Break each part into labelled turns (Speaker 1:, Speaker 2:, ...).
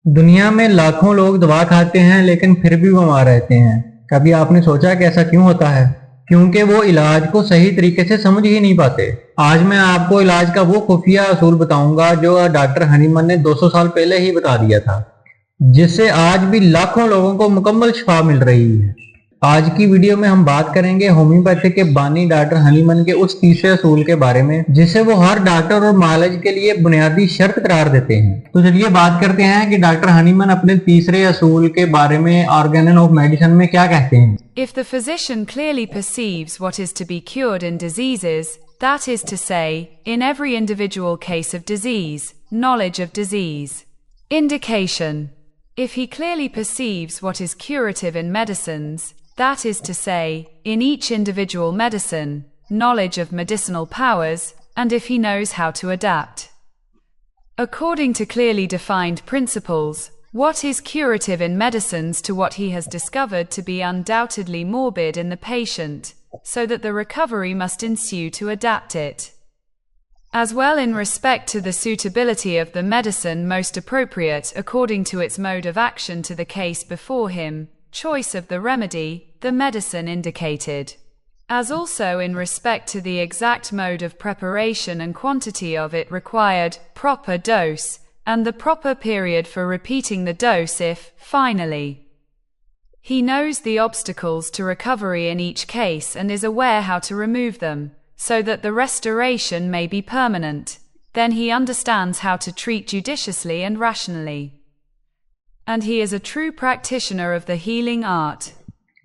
Speaker 1: दुनिया में लाखों लोग दवा खाते हैं लेकिन फिर भी बीमार रहते हैं। कभी आपने सोचा कि ऐसा क्यों होता है? क्योंकि वो इलाज को सही तरीके से समझ ही नहीं पाते। आज मैं आपको इलाज का वो खुफिया असूल बताऊंगा जो डॉक्टर हनीमन ने 200 साल पहले ही बता दिया था, जिससे आज भी लाखों लोगों को मुकम्मल शिफा मिल रही है। आज की वीडियो में हम बात करेंगे होम्योपैथी के बानी डॉक्टर हनीमन के उस तीसरे असूल के बारे में जिसे वो हर डॉक्टर और मालिज के लिए बुनियादी शर्त करार देते हैं। तो चलिए बात करते हैं कि डॉक्टर हनीमन अपने तीसरे असूल के बारे में ऑर्गेनन ऑफ मेडिसिन में क्या कहते हैं।
Speaker 2: If the physician clearly perceives what is to be cured in diseases, that is to say, in every individual case of disease, knowledge of disease. Indication. If he clearly perceives what is curative in medicines, that is to say, in each individual medicine, knowledge of medicinal powers, and if he knows how to adapt. According to clearly defined principles, what is curative in medicines to what he has discovered to be undoubtedly morbid in the patient, so that the recovery must ensue to adapt it. As well in respect to the suitability of the medicine most appropriate according to its mode of action to the case before him, choice of the remedy, the medicine indicated. As also in respect to the exact mode of preparation and quantity of it required, proper dose, and the proper period for repeating the dose if, finally, he knows the obstacles to recovery in each case and is aware how to remove them, so that the restoration may be permanent, then he understands how to treat judiciously and rationally. And he is a true practitioner of the healing art.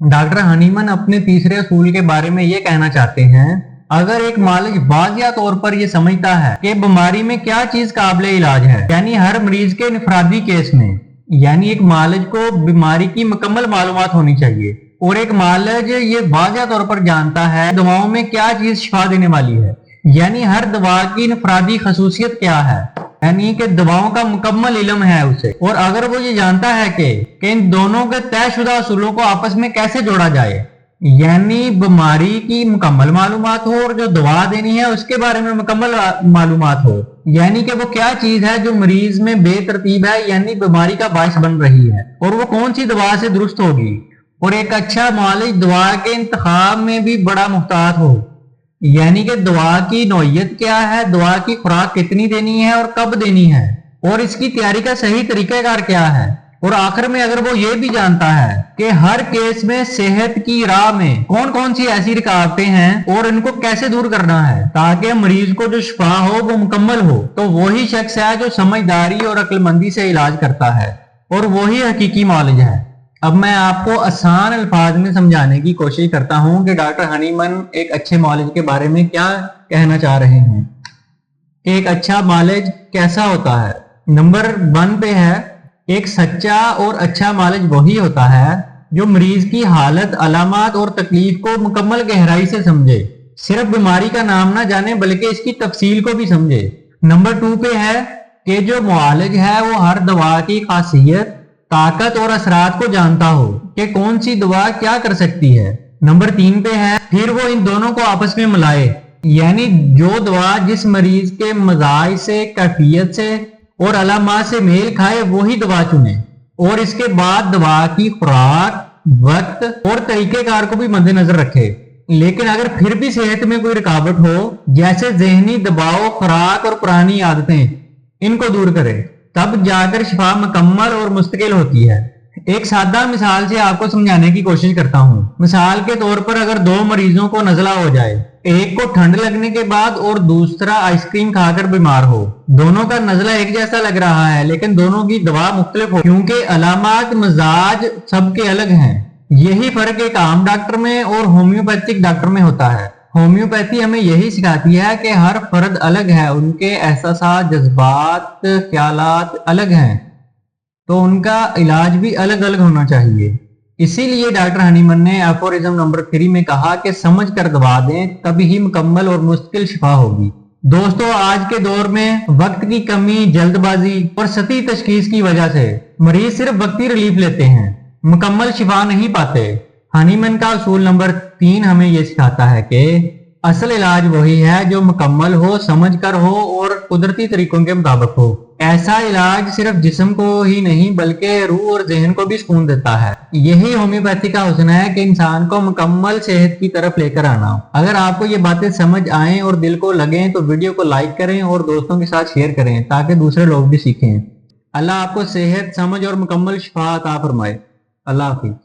Speaker 1: Doctor Hahnemann अपने तीसरे असूल के बारे में ये कहना चाहते हैं, अगर एक मालिज वाज़िया तौर पर ये समझता है कि बीमारी में क्या चीज काबिल इलाज है, यानी हर मरीज के इनफरादी केस में, यानी एक मालिज को बीमारी की मुकम्मल मालूमात होनी चाहिए और एक मालिज ये वाज़िया तौर पर जानता है दवाओं में क्या चीज शिफा देने वाली है, यानी हर दवा की इनफरादी खसूसियत क्या है, यानी कि दवाओं का मुकम्मल इल्म है उसे। और अगर वो ये जानता है कि इन दोनों के तयशुदा असूलों को आपस में कैसे जोड़ा जाए, यानी बीमारी की मुकम्मल मालूमात हो और जो दवा देनी है उसके बारे में मुकम्मल मालूमात हो, यानी कि वो क्या चीज है जो मरीज में बेतरतीब है, यानी बीमारी का बायस बन रही है और वो कौन सी दवा से दुरुस्त होगी। और एक अच्छा मालिज दवा के इंतखाब में भी बड़ा मुहतात हो, यानी कि दवा की नौइयत क्या है, दवा की खुराक कितनी देनी है और कब देनी है, और इसकी तैयारी का सही तरीकाकार क्या है। और आखिर में अगर वो ये भी जानता है कि हर केस में सेहत की राह में कौन कौन सी ऐसी रुकावटें हैं और इनको कैसे दूर करना है ताकि मरीज को जो शिफा हो वो मुकम्मल हो, तो वही शख्स है जो समझदारी और अक्लमंदी से इलाज करता है और वही हकीकी मालिज है। अब मैं आपको आसान अल्फाज में समझाने की कोशिश करता हूं कि डॉक्टर हनीमन एक अच्छे मालिज के बारे में क्या कहना चाह रहे हैं। एक अच्छा मालिज कैसा होता है? नंबर 1 पे है, एक सच्चा और अच्छा मालिज वही होता है जो मरीज की हालत, अलामत और तकलीफ को मुकम्मल गहराई से समझे, सिर्फ बीमारी का नाम ना जाने बल्कि इसकी तफसील को भी समझे। नंबर 2 पे है कि जो मुआलिज है वो हर दवा की खासियत, ताकत और असरात को जानता हो कि कौन सी दवा क्या कर सकती है। नंबर 3 पे है, फिर वो इन दोनों को आपस में मिलाए, यानी जो दवा जिस मरीज के मजाज से, कैफियत से और अलामात से मेल खाए वही दवा चुने और इसके बाद दवा की खुराक, वक्त और तरीकेकार को भी मद्देनजर रखे। लेकिन अगर फिर भी सेहत में कोई रुकावट हो, जैसे जहनी दबाव, खुराक और पुरानी आदतें, इनको दूर करे, तब जाकर शिफा मुकम्मल और मुस्तकिल होती है। एक सादा मिसाल से आपको समझाने की कोशिश करता हूँ। मिसाल के तौर पर अगर 2 मरीजों को नज़ला हो जाए, एक को ठंड लगने के बाद और दूसरा आइसक्रीम खाकर बीमार हो, दोनों का नज़ला एक जैसा लग रहा है लेकिन दोनों की दवा मुख्तलिफ हो, क्योंकि अलामात, मिजाज सबके अलग हैं। यही फर्क एक आम डॉक्टर में और होम्योपैथिक डॉक्टर में होता है। होम्योपैथी हमें यही सिखाती है कि हर फर्द अलग है, उनके एहसास, जज्बात, ख्यालात अलग हैं, तो उनका इलाज भी अलग अलग होना चाहिए। इसीलिए डॉक्टर हनीमन ने एफोरिज्म नंबर 3 में कहा कि समझ कर दवा दें, तभी ही मुकम्मल और मुश्किल शिफा होगी। दोस्तों, आज के दौर में वक्त की कमी, जल्दबाजी और सती तशखीस की वजह से मरीज सिर्फ वक्ती रिलीफ लेते हैं, मुकम्मल शिफा नहीं पाते। हनीमन का उसूल नंबर 3 हमें यह सिखाता है कि असल इलाज वही है जो मुकम्मल हो, समझ कर हो और कुदरती तरीकों के मुताबिक हो। ऐसा इलाज सिर्फ जिस्म को ही नहीं बल्कि रूह और जहन को भी सुकून देता है। यही होम्योपैथी का हुस्न है कि इंसान को मुकम्मल सेहत की तरफ लेकर आना। अगर आपको ये बातें समझ आए और दिल को लगे तो वीडियो को लाइक करें और दोस्तों के साथ शेयर करें ताकि दूसरे लोग भी सीखें। अल्लाह आपको सेहत, समझ और मुकम्मल शिफा अता फरमाए। अल्लाह हाफिज।